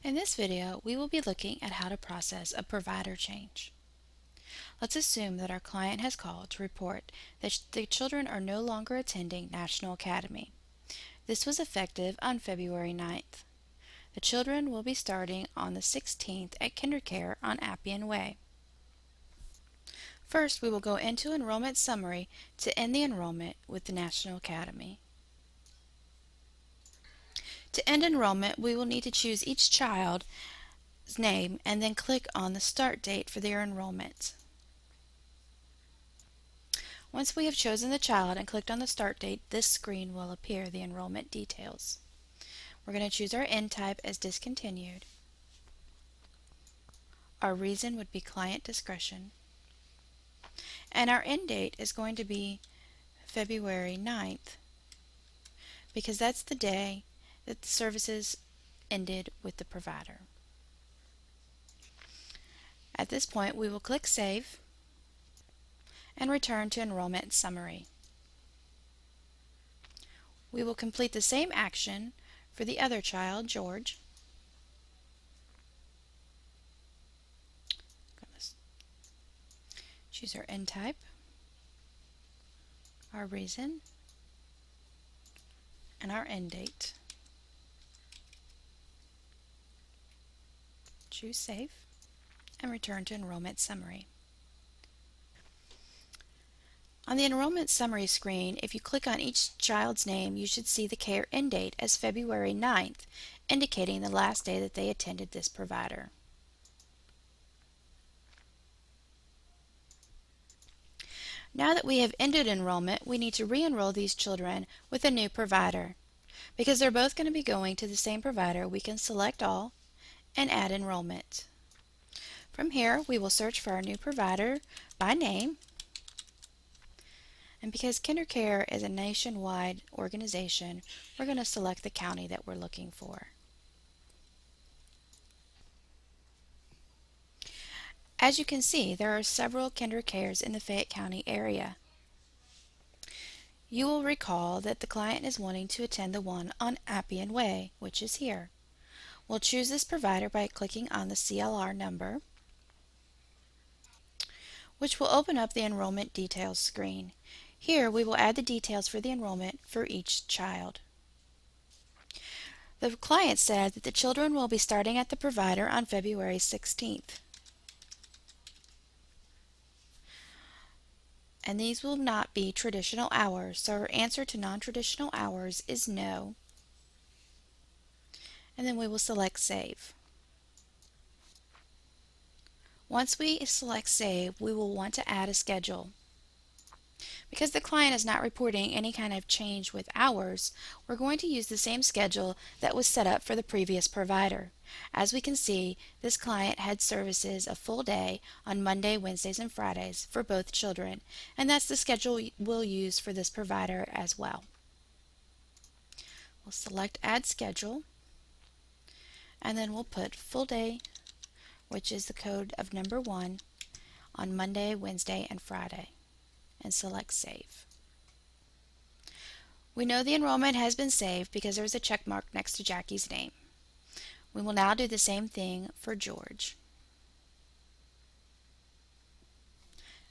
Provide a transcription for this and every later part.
In this video, we will be looking at how to process a provider change. Let's assume that our client has called to report that the children are no longer attending National Academy. This was effective on February 9th. The children will be starting on the 16th at KinderCare on Appian Way. First, we will go into Enrollment Summary to end the enrollment with the National Academy. To end enrollment, we will need to choose each child's name and then click on the start date for their enrollment. Once we have chosen the child and clicked on the start date, this screen will appear the enrollment details. We're going to choose our end type as discontinued. Our reason would be client discretion. And our end date is going to be February 9th because that's the day that the services ended with the provider. At this point, we will click Save and return to Enrollment Summary. We will complete the same action for the other child, George. Choose our end type, our reason, and our end date. Choose Save and return to Enrollment Summary. On the Enrollment Summary screen, if you click on each child's name, you should see the care end date as February 9th, indicating the last day that they attended this provider. Now that we have ended enrollment, we need to re-enroll these children with a new provider. Because they're both going to be going to the same provider, we can select all and add enrollment. From here, we will search for our new provider by name. And because KinderCare is a nationwide organization, we're going to select the county that we're looking for. As you can see, there are several KinderCares in the Fayette County area. You will recall that the client is wanting to attend the one on Appian Way, which is here. We'll choose this provider by clicking on the CLR number, which will open up the enrollment details screen. Here we will add the details for the enrollment for each child. The client said that the children will be starting at the provider on February 16th. And these will not be traditional hours, so our answer to non-traditional hours is no. And then we will select Save. Once we select Save, we will want to add a schedule. Because the client is not reporting any kind of change with hours, we're going to use the same schedule that was set up for the previous provider. As we can see, this client had services a full day on Monday, Wednesdays, and Fridays for both children, and that's the schedule we'll use for this provider as well. We'll select Add Schedule, and then we'll put full day, which is the code of number 1, on Monday, Wednesday, and Friday, and select Save. We know the enrollment has been saved because there is a check mark next to Jackie's name. We will now do the same thing for George.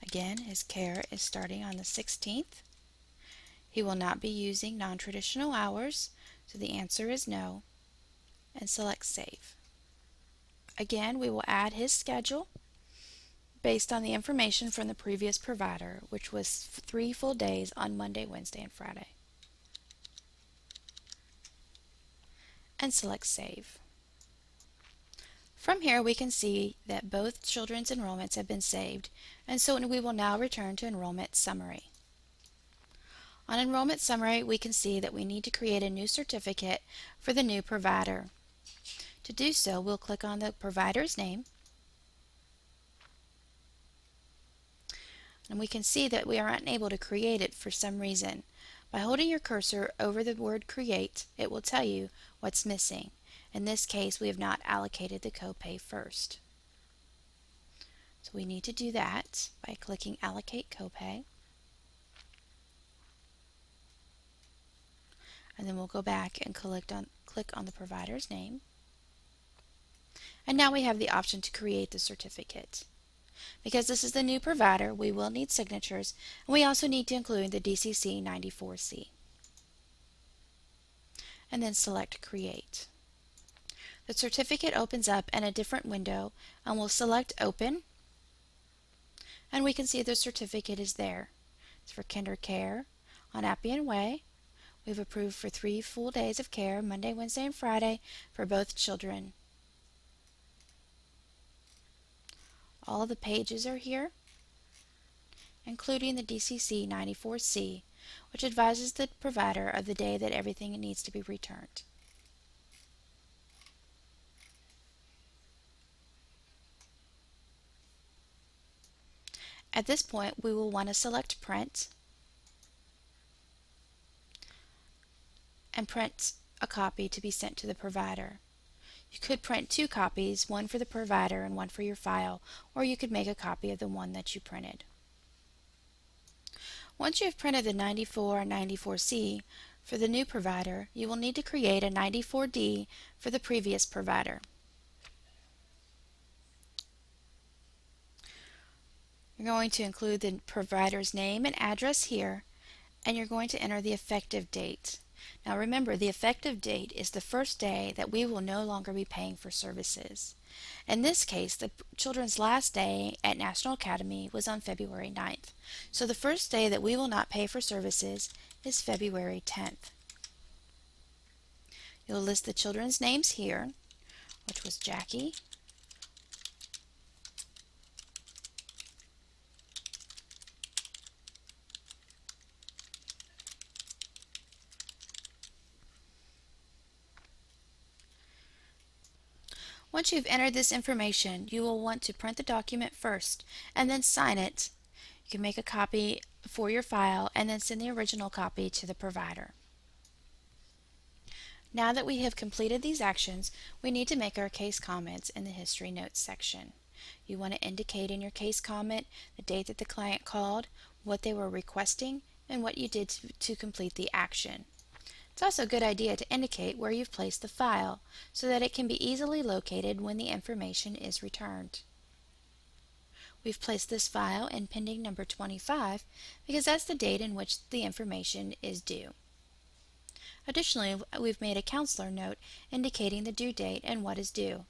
Again, his care is starting on the 16th. He will not be using non-traditional hours, so the answer is no, and select Save. Again, we will add his schedule based on the information from the previous provider, which was 3 full days on Monday, Wednesday, and Friday. And select Save. From here we can see that both children's enrollments have been saved, and so we will now return to Enrollment Summary. On Enrollment Summary, we can see that we need to create a new certificate for the new provider. To do so, we'll click on the provider's name, and we can see that we are unable to create it for some reason. By holding your cursor over the word Create, it will tell you what's missing. In this case, we have not allocated the copay first. So we need to do that by clicking Allocate Copay. And then we'll go back and click on the provider's name. And now we have the option to create the certificate. Because this is the new provider, we will need signatures, and we also need to include the DCC 94C. And then select Create. The certificate opens up in a different window, and we'll select Open, and we can see the certificate is there. It's for Kinder Care on Appian Way. We've approved for 3 full days of care, Monday, Wednesday, and Friday, for both children. All of the pages are here, including the DCC 94C, which advises the provider of the day that everything needs to be returned. At this point, we will want to select Print and print a copy to be sent to the provider. You could print 2 copies, one for the provider and one for your file, or you could make a copy of the one that you printed. Once you have printed the 94 and 94C for the new provider, you will need to create a 94D for the previous provider. You're going to include the provider's name and address here, and you're going to enter the effective date. Now remember, the effective date is the first day that we will no longer be paying for services. In this case, the children's last day at National Academy was on February 9th. So the first day that we will not pay for services is February 10th. You'll list the children's names here, which was Jackie, Once you've entered this information, you will want to print the document first and then sign it. You can make a copy for your file and then send the original copy to the provider. Now that we have completed these actions, we need to make our case comments in the History Notes section. You want to indicate in your case comment the date that the client called, what they were requesting, and what you did to complete the action. It's also a good idea to indicate where you've placed the file so that it can be easily located when the information is returned. We've placed this file in pending number 25 because that's the date in which the information is due. Additionally, we've made a counselor note indicating the due date and what is due.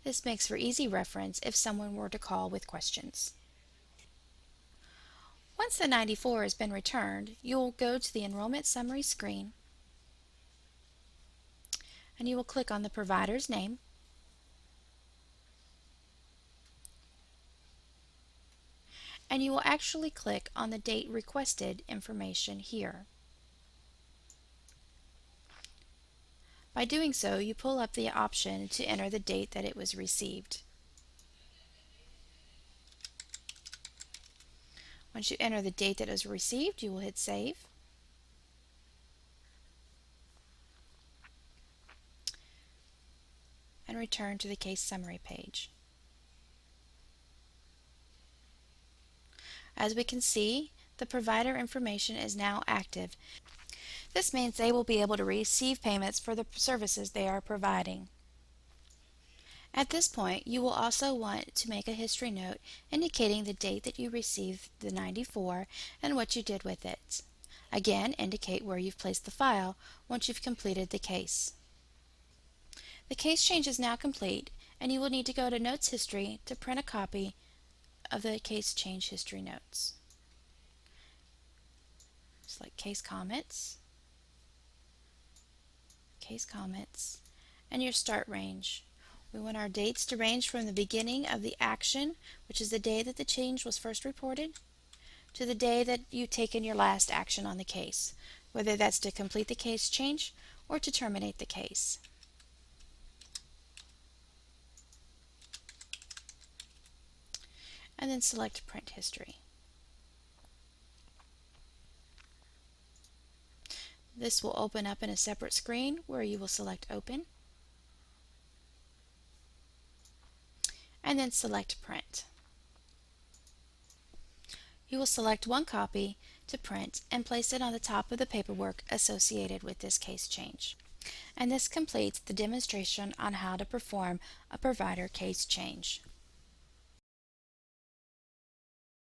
This makes for easy reference if someone were to call with questions. Once the 94 has been returned, you'll go to the enrollment summary screen and you will click on the provider's name, and you will actually click on the date requested information here. By doing so, you pull up the option to enter the date that it was received. Once you enter the date that it was received, you will hit Save. And return to the case summary page. As we can see, the provider information is now active. This means they will be able to receive payments for the services they are providing. At this point, you will also want to make a history note indicating the date that you received the 94 and what you did with it. Again, indicate where you've placed the file once you've completed the case. The case change is now complete, and you will need to go to Notes History to print a copy of the case change history notes. Select Case Comments, and your start range. We want our dates to range from the beginning of the action, which is the day that the change was first reported, to the day that you've taken your last action on the case, whether that's to complete the case change or to terminate the case. And then select Print History. This will open up in a separate screen where you will select Open and then select Print. You will select one copy to print and place it on the top of the paperwork associated with this case change. And this completes the demonstration on how to perform a provider case change.